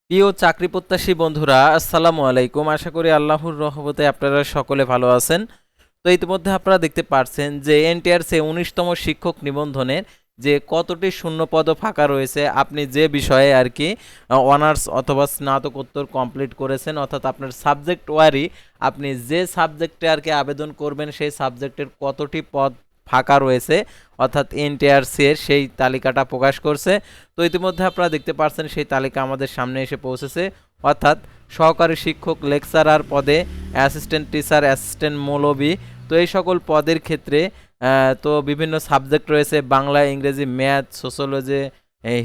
প্রিয় চাকরি প্রত্যাশী বন্ধুরা, আসসালামু আলাইকুম। আশা করি আল্লাহর রহমতে আপনারা সকলে ভালো আছেন। তো ইতিমধ্যে আপনারা দেখতে পাচ্ছেন যে এনটিআরসি ১৯তম শিক্ষক নিবন্ধনের যে কতটি শূন্যপদ ফাঁকা রয়েছে। আপনি যে বিষয়ে আর কি অনার্স অথবা স্নাতকোত্তর কমপ্লিট করেছেন, অর্থাৎ আপনার সাবজেক্ট ওয়ারি আপনি যে সাবজেক্টে আর কি আবেদন করবেন সেই সাবজেক্টের কতটি পদ ফাঁকা রয়েছে, অর্থাৎ এনটিআরসি এর সেই তালিকাটা প্রকাশ করছে। তো ইতিমধ্যে আপনারা দেখতে পাচ্ছেন সেই তালিকা আমাদের সামনে এসে পৌঁছেছে, অর্থাৎ সহকারী শিক্ষক, লেকচারার পদে, অ্যাসিস্ট্যান্ট টিচার, অ্যাসিস্ট্যান্ট মৌলবি। তো এই সকল পদের ক্ষেত্রে তো বিভিন্ন সাবজেক্ট রয়েছে, বাংলা, ইংরেজি, ম্যাথ, সোশ্যোলজি,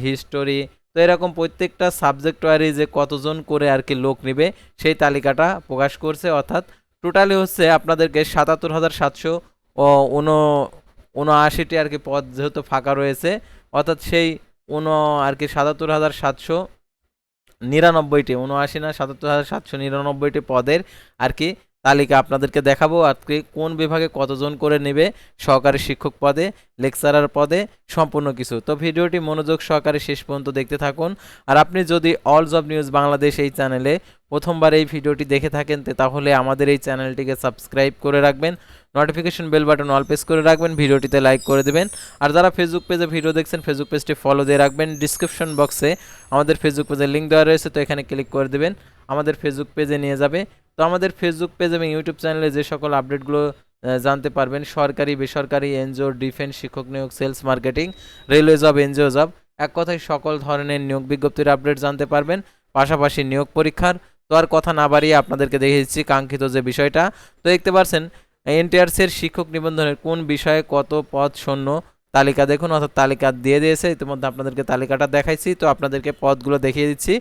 হিস্টোরি। তো এরকম প্রত্যেকটা সাবজেক্ট ওয়ারি যে কতজন করে আর কি লোক নেবে সেই তালিকাটা প্রকাশ করছে, অর্থাৎ টোটালি হচ্ছে আপনাদেরকে ৭৭,৭00 ও ৭৯টি আর কি পদ যেহেতু ফাঁকা রয়েছে, অর্থাৎ সেই আর কি ৭৭,৭৯৯টি, ৭৯ না ৭৭,৭৯৯টি পদের আর কি তালিকা আপনাদেরকে দেখাবো আজকে কোন বিভাগে কতজন করে নেবে সহকারী শিক্ষক পদে, লেকচারার পদে, সম্পূর্ণ কিছু। তো ভিডিওটি মনোযোগ সহকারে শেষ পর্যন্ত দেখতে থাকুন। আর আপনি যদি অল জব নিউজ বাংলাদেশ এই চ্যানেলে প্রথমবার এই ভিডিওটি দেখে থাকেন তাহলে আমাদের এই চ্যানেলটিকে সাবস্ক্রাইব করে রাখবেন, notification bell button all press করে রাখবেন, ভিডিওটিতে লাইক করে দেবেন। আর যারা ফেসবুক পেজে ভিডিও দেখছেন ফেসবুক পেজটি ফলো দিয়ে রাখবেন। ডিসক্রিপশন বক্সে আমাদের ফেসবুক পেজের লিঙ্ক দেওয়া রয়েছে, তো এখানে ক্লিক করে দেবেন, আমাদের ফেসবুক পেজে নিয়ে যাবে। তো আমাদের ফেসবুক পেজ এবং ইউটিউব চ্যানেলে যে সকল আপডেটগুলো জানতে পারবেন, সরকারি, বেসরকারি, এনজিও, ডিফেন্স, শিক্ষক নিয়োগ, sales, marketing, railway job, NGO job, এক কথায় সকল ধরনের নিয়োগ বিজ্ঞপ্তির আপডেট জানতে পারবেন, পাশাপাশি নিয়োগ পরীক্ষার। তো আর কথা না বাড়িয়ে আপনাদেরকে দেখে দিচ্ছি কাঙ্ক্ষিত যে বিষয়টা। তো দেখতে পাচ্ছেন এনটিআরসির শিক্ষক নিবন্ধনের কোন বিষয়ে কত পদ শূন্য তালিকা দেখুন, অর্থাৎ তালিকা দিয়ে দিয়েছে। ইতিমধ্যে আপনাদেরকে তালিকাটা দেখাইছি, তো আপনাদেরকে পদগুলো দেখিয়ে দিচ্ছি।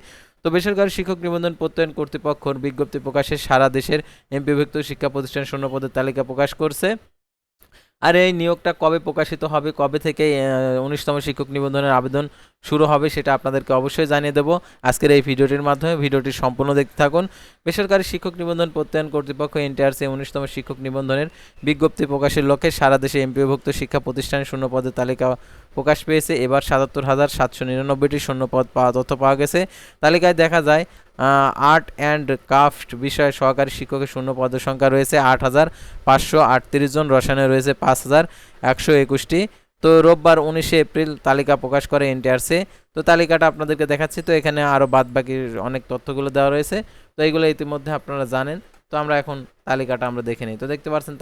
তো বেসরকারি শিক্ষক নিবন্ধন প্রত্যয়ন কর্তৃপক্ষর বিজ্ঞপ্তি প্রকাশে সারা দেশের এমপিভুক্ত শিক্ষা প্রতিষ্ঠান শূন্য পদের তালিকা প্রকাশ করছে। আর এই নিয়োগটা কবে প্রকাশিত হবে, কবে থেকে ১৯তম শিক্ষক নিবন্ধনের আবেদন শুরু হবে সেটা আপনাদেরকে অবশ্যই জানিয়ে দেবো আজকের এই ভিডিওটির মাধ্যমে। ভিডিওটি সম্পূর্ণ দেখতে থাকুন। বেসরকারি শিক্ষক নিবন্ধন প্রত্যয়ন কর্তৃপক্ষ এনটিআরসি ১৯তম শিক্ষক নিবন্ধনের বিজ্ঞপ্তি প্রকাশের লক্ষ্যে সারা দেশে এমপিওভুক্ত শিক্ষা প্রতিষ্ঠানের শূন্য পদের তালিকা প্রকাশ পেয়েছে। এবার ৭৭,৭৯৯টি শূন্য পদ তথ্য পাওয়া গেছে। তালিকায় দেখা যায় আর্ট অ্যান্ড ক্রাফট বিষয়ে সহকারী শিক্ষকের শূন্য পদের সংখ্যা রয়েছে ৮,৫৩৮ জন, রসায়নে রয়েছে ৫,১২১টি। তো রোববার ১৯শে এপ্রিল তালিকা প্রকাশ করে এনটিআরসি। তো তালিকাটা আপনাদেরকে দেখাচ্ছি। তো এখানে আরও বাদবাকি অনেক তথ্যগুলো দেওয়া রয়েছে, তো এইগুলো ইতিমধ্যে আপনারা জানেন। তো আমরা এখন তালিকাটা আমরা দেখে নিই। তো দেখতে পাচ্ছেন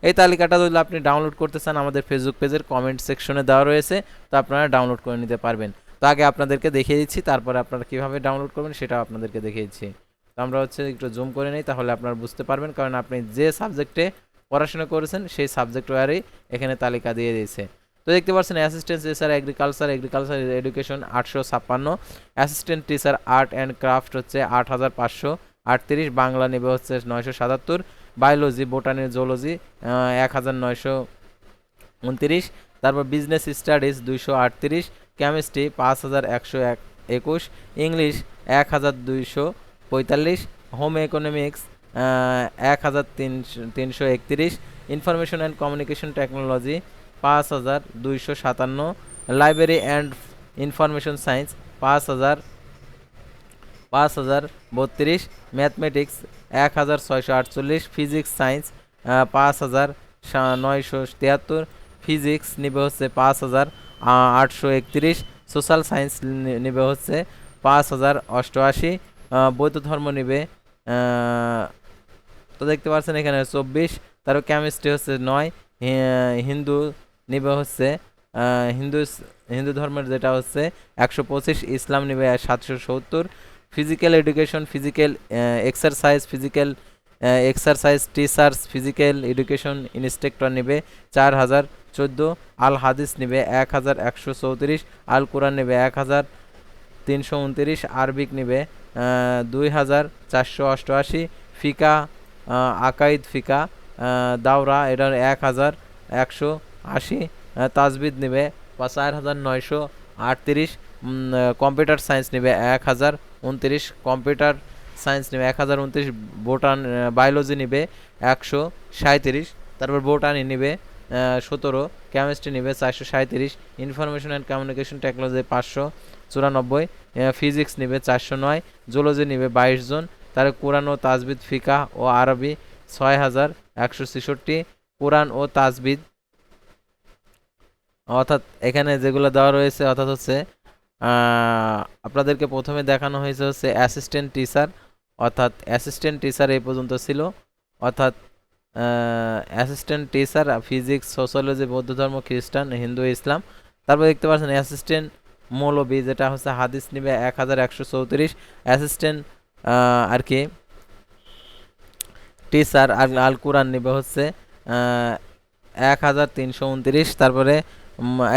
এই তালিকাটা যদি আপনি ডাউনলোড করতে চান আমাদের ফেসবুক পেজের কমেন্ট সেকশনে দেওয়া রয়েছে, তো আপনারা ডাউনলোড করে নিতে পারবেন। তো আগে আপনাদেরকে দেখিয়ে দিচ্ছি, তারপরে আপনারা কীভাবে ডাউনলোড করবেন সেটাও আপনাদেরকে দেখিয়ে দিচ্ছি। তো আমরা একটু জুম করে নিই, তাহলে আপনারা বুঝতে পারবেন, কারণ আপনি যে সাবজেক্টে পড়াশোনা করেছেন সেই সাবজেক্ট ওয়ারেই এখানে তালিকা দিয়ে দিয়েছে। তো দেখতে পাচ্ছেন assistant teacher agriculture education ৮৫৬, assistant teacher art and craft হচ্ছে ৮,৫৩৮, বাংলা নেবে হচ্ছে ৯৭৭, বায়োলজি, বোটানি, জুলজি ১,৯২৯, তারপর business studies ২৩৮, chemistry ৫,১২১, English ১,২৪৫, home economics ১,৩৩১, information and communication technology ৫,২৫৭, library and information science ৫,০৩২, mathematics ১,৬৪৮, physics science ৫,৯৭৩, physics নিবে হচ্ছে ৫,৮৩১, সোশ্যাল সায়েন্স নিবে হচ্ছে ৫,০৮৮, বৌদ্ধ ধর্ম নিবে তো দেখতে পাচ্ছেন এখানে ২৪, তারপর কেমিস্ট্রি হচ্ছে ৯, হিন্দু নিবে হচ্ছে হিন্দু ধর্মের যেটা হচ্ছে ১২৫, ইসলাম নিবে ৭৭০, physical education, physical exercise teachers, physical education instructor নিবে ৪,০১৪, আল হাদিস নিবে ১,১৩৪, আল কোরআন নিবে ১,৩২৯, আরবিক নিবে ২,৪৮৮, ফিকা আকাইদ ফিকা দাওরা এটার ১,১৮০, তাজবিদ নেবে ৪,৯৩৮, কম্পিউটার সায়েন্স নেবে ১,০২৯, কম্পিউটার সায়েন্স নেবে ১,০২৯, বায়োলজি নেবে ১৩৭, তারপর বোটানি নেবে ১৭, কেমিস্ট্রি নেবে ৪৩৭, information and communication technology ৫৯৪, physics নিবে 409, জুলজি নিবে 22 জন, তার কোরআন ও তাজবিদ ফিকা ও আরবি 6166, কোরআন ও তাজবিদ অর্থাৎ এখানে যেগুলো দেওয়া রয়েছে অর্থাৎ হচ্ছে আপনাদেরকে প্রথমে দেখানো হয়েছে হচ্ছে অ্যাসিস্ট্যান্ট টিচার, অর্থাৎ অ্যাসিস্ট্যান্ট টিচার এই পর্যন্ত ছিল, অর্থাৎ অ্যাসিস্ট্যান্ট টিচার ফিজিক্স, সোশ্যোলজি, বৌদ্ধ ধর্ম, খ্রিস্টান, হিন্দু, ইসলাম। তারপর দেখতে পাচ্ছেন অ্যাসিস্ট্যান্ট মৌলবি যেটা হচ্ছে হাদিস নিবে 1134, অ্যাসিস্ট্যান্ট আর কি টিচার আল কোরআন নিবে হচ্ছে 1329। তারপরে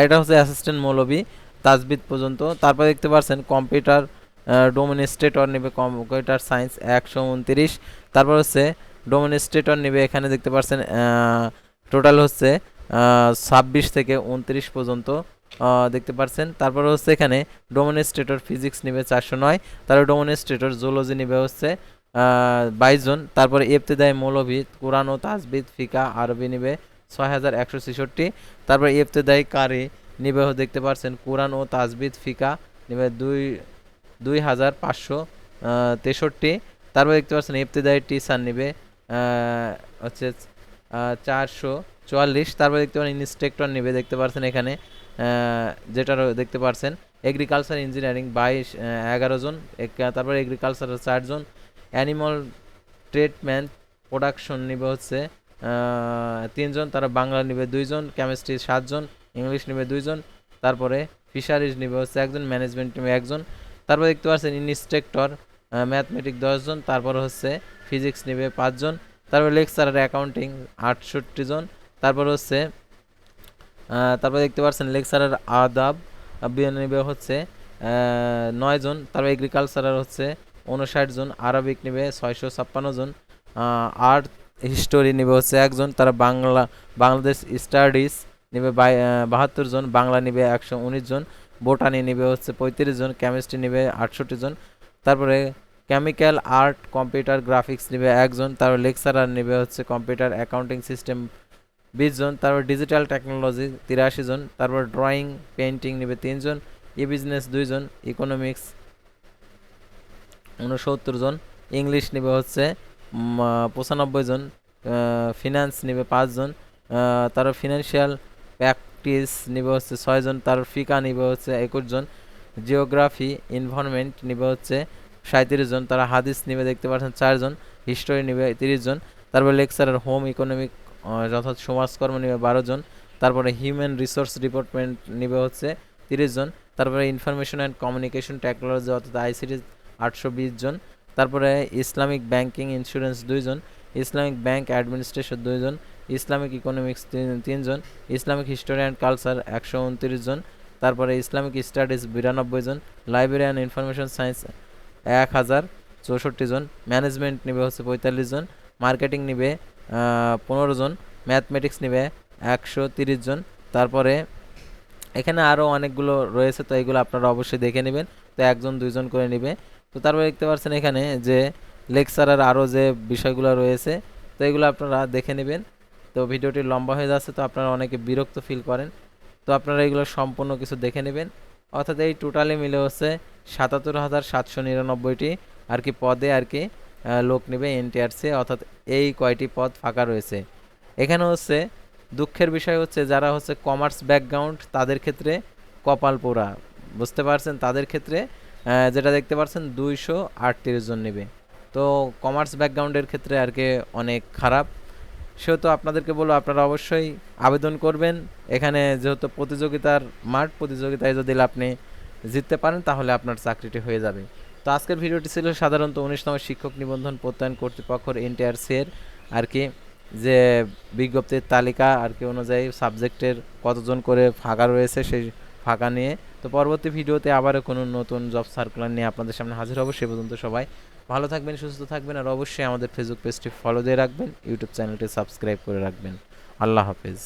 এটা হচ্ছে অ্যাসিস্ট্যান্ট মৌলবি তাজবিদ পর্যন্ত। তারপরে দেখতে পাচ্ছেন কম্পিউটার ডোমিনিস্ট্রেটর নেবে কম্পিউটার সায়েন্স 129। তারপর হচ্ছে ডোমিনিস্ট্রেটর নেবে এখানে দেখতে পাচ্ছেন টোটাল হচ্ছে 26 থেকে 29 পর্যন্ত দেখতে পাচ্ছেন। তারপর হচ্ছে এখানে ডোমিনিস্ট্রেটর ফিজিক্স নেবে 409, তারপর ডোমিনিস্ট্রেটর জুলজি নেবে হচ্ছে 22 জন। তারপরে ইবতেদায়ী মৌলভী কোরআন ও তাজবিদ ফিকা আরবি নিবে 6166। তারপর ইবতেদায়ী কারি নিবে দেখতে পাচ্ছেন কোরআন ও তাজবিদ ফিকা নিবে 2563। তারপর দেখতে পাচ্ছেন ইবতেদায়ী টিচার নিবে হচ্ছে 444। তারপর দেখতে পাচ্ছেন ইন্সট্রাক্টর নিবে দেখতে পাচ্ছেন এখানে যেটা দেখতে পাচ্ছেন এগ্রিকালচার ইঞ্জিনিয়ারিং 11 জন, তারপর এগ্রিকালচারের 4 জন, অ্যানিমাল ট্রিটমেন্ট প্রোডাকশন নিবে হচ্ছে 3 জন, তারা বাংলা নিবে 2 জন, কেমিস্ট্রি 7 জন, ইংলিশ নিবে 2 জন, তারপরে ফিশারিজ নিবে হচ্ছে 1 জন, ম্যানেজমেন্ট নিবে 1 জন। তারপর দেখতে পাচ্ছেন ইনস্ট্রাক্টর ম্যাথমেটিক্স 10 জন, তারপর হচ্ছে ফিজিক্স নিবে 5 জন, তারপর লেকচারার অ্যাকাউন্টিং 68 জন, তারপর হচ্ছে তারপর দেখতে পাচ্ছেন লেকচারার আদাব নিবে হচ্ছে 9 জন, তারপর এগ্রিকালচারার হচ্ছে 59 জন, আরবিক নিবে 656 জন, আর্ট হিস্টোরি নিবে হচ্ছে 1 জন, তারা বাংলাদেশ স্টাডিজ নিবে 72 জন, বাংলা নিবে 119 জন, বোটানি নিবে হচ্ছে 35 জন, কেমিস্ট্রি নিবে 68 জন, তারপরে কেমিক্যাল আর্ট কম্পিউটার গ্রাফিক্স নিবে 1 জন, তারপর লেকচারার নিবে হচ্ছে কম্পিউটার অ্যাকাউন্টিং সিস্টেম 20 জন, তারপর ডিজিটাল টেকনোলজি 83 জন, তারপর ড্রয়িং পেইন্টিং নিবে 3 জন, ই বিজনেস 2 জন, ইকোনমিক্স 69 জন, ইংলিশ নিবে হচ্ছে 95 জন, ফিনান্স নিবে 5 জন, তারপর ফিনান্সিয়াল প্র্যাকটিস নিবে হচ্ছে 6 জন, তারপর ফিকা নিবে হচ্ছে 21 জন, জিওগ্রাফি এনভায়রনমেন্ট নিবে হচ্ছে 37 জন, তারা হাদিস নিবে দেখতে পাচ্ছেন 4 জন, হিস্টোরি নিবে 30 জন, তারপর লেকচারার হোম ইকোনমিক অর্থাৎ সমাজকর্ম নিবে 12 জন, তারপরে হিউম্যান রিসোর্স ডিপার্টমেন্ট নিবে হচ্ছে 30 জন, তারপরে ইনফরমেশন অ্যান্ড কমিউনিকেশন টেকনোলজি অর্থাৎ আইসিটি 820 জন, তারপরে ইসলামিক ব্যাংকিং ইন্স্যুরেন্স 2 জন, ইসলামিক ব্যাংক অ্যাডমিনিস্ট্রেশন 2 জন, ইসলামিক ইকোনমিক্স 3 জন, ইসলামিক হিস্টোরি অ্যান্ড কালচার 129 জন, তারপরে ইসলামিক স্টাডিজ 92 জন, লাইব্রেরি অ্যান্ড ইনফরমেশন সায়েন্স 1064 জন, ম্যানেজমেন্ট নিবে হচ্ছে 45 জন, মার্কেটিং নিবে 15 জন, ম্যাথমেটিক্স নিবে 130 জন। তারপরে এখানে আরও অনেকগুলো রয়েছে, তো এগুলো আপনারা অবশ্যই দেখে নেবেন, তো 1-2 জন করে নেবে। তো তারপরে দেখতে পাচ্ছেন এখানে যে লেকচারার আরও যে বিষয়গুলো রয়েছে, তো এগুলো আপনারা দেখে নেবেন। তো ভিডিওটি লম্বা হয়ে যাচ্ছে, তো আপনারা অনেকে বিরক্ত ফিল করেন, তো আপনারা এগুলো সম্পূর্ণ কিছু দেখে নেবেন। অর্থাৎ এই টোটালি মিলে হচ্ছে 77,799টি আর কি পদে আর কি লোক নেবে এনটিআরসি, অর্থাৎ এই কয়টি পদ ফাঁকা রয়েছে। এখানে হচ্ছে দুঃখের বিষয় হচ্ছে যারা হচ্ছে কমার্স ব্যাকগ্রাউন্ড তাদের ক্ষেত্রে কপাল পোড়া, বুঝতে পারছেন, তাদের ক্ষেত্রে যেটা দেখতে পাচ্ছেন 238 জন নেবে, তো কমার্স ব্যাকগ্রাউন্ডের ক্ষেত্রে আর কি অনেক খারাপ। সেহেতু আপনাদেরকে বলবো আপনারা অবশ্যই আবেদন করবেন, এখানে যেহেতু প্রতিযোগিতার মাঠ, প্রতিযোগিতায় যদি আপনি জিততে পারেন তাহলে আপনার চাকরিটি হয়ে যাবে। তো আজকের ভিডিওটি ছিল সাধারণত 19তম শিক্ষক নিবন্ধন প্রত্যয়ন কর্তৃপক্ষের এনটিআরসি এর আর কি যে বিজ্ঞপ্তির তালিকা আর কি অনুযায়ী সাবজেক্টের কতজন করে ফাঁকা রয়েছে সেই ফাঁকা নিয়ে। তো পরবর্তী ভিডিওতে আবারও কোনো নতুন জব সার্কুলার নিয়ে আপনাদের সামনে হাজির হব। সে পর্যন্ত সবাই ভালো থাকবেন, সুস্থ থাকবেন, আর অবশ্যই আমাদের ফেসবুক পেজটি ফলো দিয়ে রাখবেন, ইউটিউব চ্যানেলটি সাবস্ক্রাইব করে রাখবেন। আল্লাহ হাফেজ।